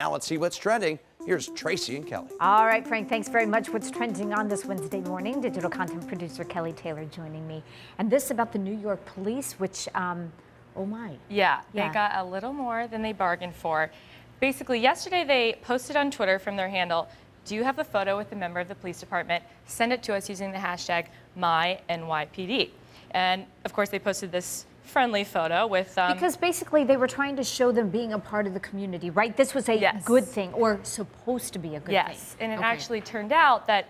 Now let's see what's trending. Here's Tracy and Kelly. All right, Frank, thanks very much. What's trending on this Wednesday morning? Digital content producer Kelly Taylor joining me. And this about the New York police, which, oh my. Yeah, they got a little more than they bargained for. Basically, yesterday they posted on Twitter from their handle, do you have a photo with a member of the police department? Send it to us using the hashtag MyNYPD. And of course, they posted this friendly photo with because basically they were trying to show them being a part of the community, right? This was a good thing, or supposed to be a good thing. Yes, and it actually turned out that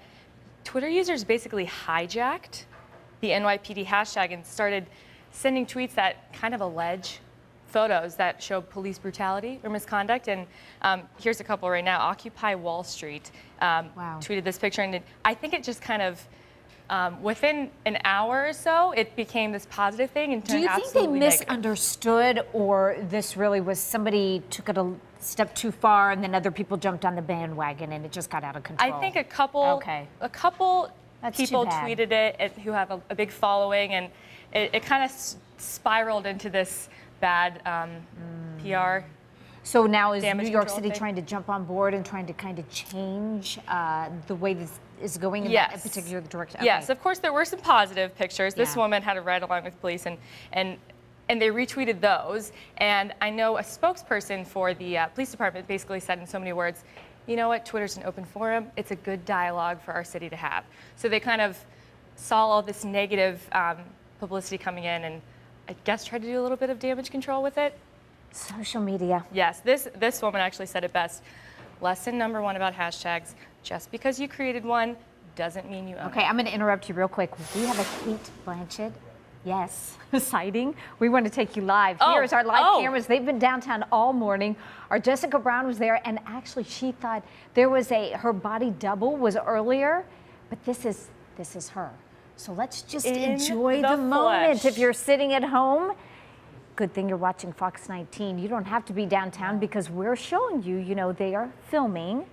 Twitter users basically hijacked the NYPD hashtag and started sending tweets that kind of allege photos that show police brutality or misconduct. And here's a couple right now. Occupy Wall Street tweeted this picture, and I think it just kind of within an hour or so, it became this positive thing and turned absolutely Do you think they misunderstood, or this really was somebody took it a step too far and then other people jumped on the bandwagon and it just got out of control? I think a couple people tweeted it who have a big following, and it kind of spiraled into this bad PR. So now is New York City trying to jump on board and trying to kind of change the way this is going in that particular direction? Okay. Yes, of course there were some positive pictures. This woman had a ride along with police, and they retweeted those. And I know a spokesperson for the police department basically said in so many words, you know what, Twitter's an open forum. It's a good dialogue for our city to have. So they kind of saw all this negative publicity coming in, and I guess tried to do a little bit of damage control with it. Social media. Yes, this woman actually said it best. Lesson number one about hashtags, just because you created one doesn't mean you own it. Okay, I'm going to interrupt you real quick. We have a Kate Blanchett, sighting. We want to take you live. Here's our live cameras. They've been downtown all morning. Our Jessica Brown was there, and actually she thought there was her body double was earlier, but this is her. So let's just enjoy the moment. If you're sitting at home, good thing you're watching Fox 19. You don't have to be downtown because we're showing you, they are filming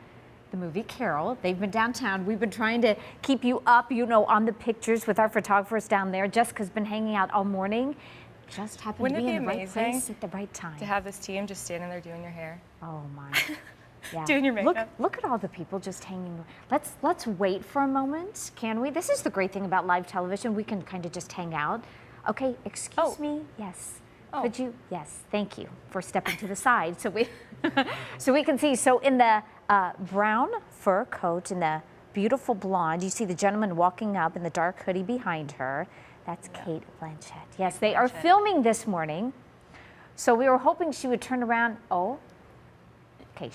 the movie Carol. They've been downtown. We've been trying to keep you up, on the pictures with our photographers down there. Jessica's been hanging out all morning. Just happened to be in the right place at the right time. To have this team just standing there doing your hair. Oh my. Yeah. Doing your makeup. Look at all the people just hanging. Let's wait for a moment, can we? This is the great thing about live television. We can kind of just hang out. Okay, excuse me. Yes. Could you? Yes, thank you for stepping to the side so we can see. So in the brown fur coat and the beautiful blonde, you see the gentleman walking up in the dark hoodie behind her. That's Kate Blanchett. Yes, they are filming this morning. So we were hoping she would turn around. Okay,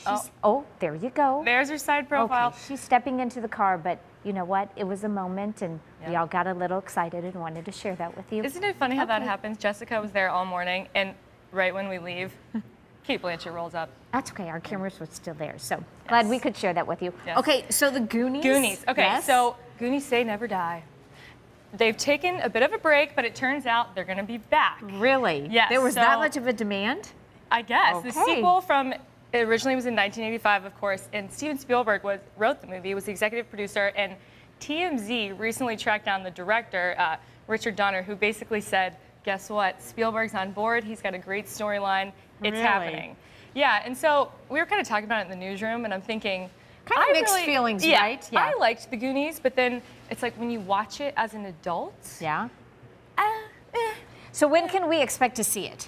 there you go. There's her side profile. Okay, she's stepping into the car, but you know what? It was a moment, and we all got a little excited and wanted to share that with you. Isn't it funny how that happens? Jessica was there all morning, and right when we leave, Kate Blanchett rolls up. That's okay. Our cameras were still there, so glad we could share that with you. Yes. Okay, so the Goonies. Goonies. Okay, so Goonies say never die. They've taken a bit of a break, but it turns out they're going to be back. Really? Yes. There was that much of a demand? I guess. Okay. The sequel it originally was in 1985, of course, and Steven Spielberg wrote the movie, was the executive producer, and TMZ recently tracked down the director, Richard Donner, who basically said, guess what, Spielberg's on board, he's got a great storyline, it's happening. Yeah, and so we were kind of talking about it in the newsroom, and I'm thinking, kind of mixed feelings, right? Yeah, I liked The Goonies, but then it's like when you watch it as an adult. Yeah. So when can we expect to see it?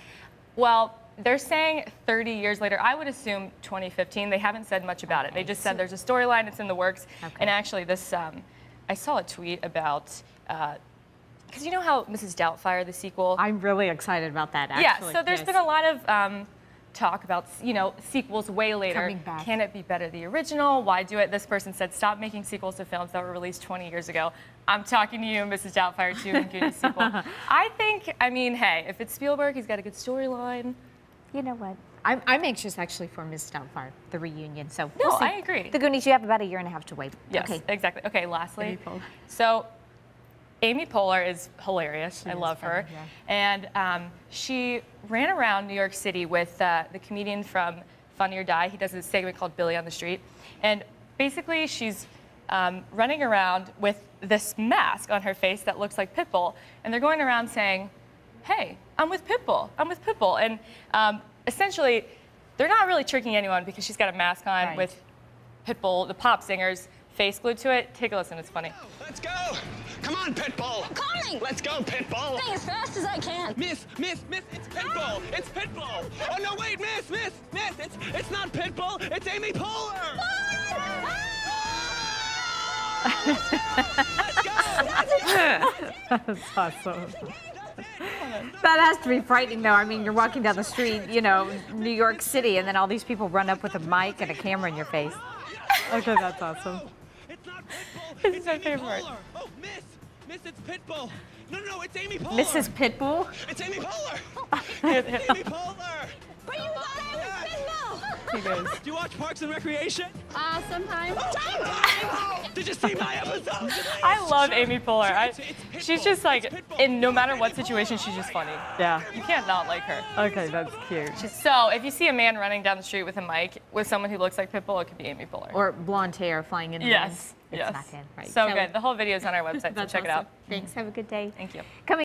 Well, they're saying 30 years later. I would assume 2015. They haven't said much about it. They just said there's a storyline, it's in the works. And actually this, I saw a tweet about, because you know how Mrs. Doubtfire, the sequel? I'm really excited about that, actually. Yeah, so there's been a lot of talk about, sequels way later. Coming back. Can it be better the original? Why do it? This person said, stop making sequels to films that were released 20 years ago. I'm talking to you, Mrs. Doubtfire 2 and Goonies sequel. I mean, hey, if it's Spielberg, he's got a good storyline. You know what? I'm anxious actually for Miss Doubtfire, the reunion. So no, I agree. The Goonies, you have about a year and a half to wait. Yes, exactly. Okay, lastly, so Amy Poehler is hilarious. I love her. And she ran around New York City with the comedian from Funny or Die. He does this segment called Billy on the Street. And basically she's running around with this mask on her face that looks like Pitbull. And they're going around saying, hey, I'm with Pitbull. I'm with Pitbull. And essentially, they're not really tricking anyone because she's got a mask on Right. with Pitbull, the pop singer's face glued to it. Take a listen, it's funny. Let's go! Come on, Pitbull! I'm coming! Let's go, Pitbull! Going as fast as I can. Miss, it's Pitbull! It's Pitbull! Oh no, wait, miss, it's not Pitbull, it's Amy Poehler! That's awesome. That has to be frightening, though. I mean, you're walking down the street, you know, New York City, and then all these people run up with a mic and a camera in your face. Okay, that's awesome. It's not Pitbull, This is it's my Amy favorite. Poehler. Oh, miss, it's Pitbull. No, it's Amy Poehler. Mrs. Pitbull? It's Amy Poehler. It's Amy Poehler. But you thought I was Pitbull! He goes, Do you watch Parks and Recreation? Sometimes. Did you see my episode? I love Amy Poehler. It's Pitbull. She's just like, It's Pitbull. in no matter what situation, she's just funny. Yeah. You can't not like her. Okay, that's cute. So if you see a man running down the street with a mic with someone who looks like Pitbull, it could be Amy Poehler. Or blonde hair flying in the wind. Yes. It's not him. Right. So Kelly, good. The whole video is on our website, so that's check it awesome. out. Thanks. Have a good day. Thank you. Coming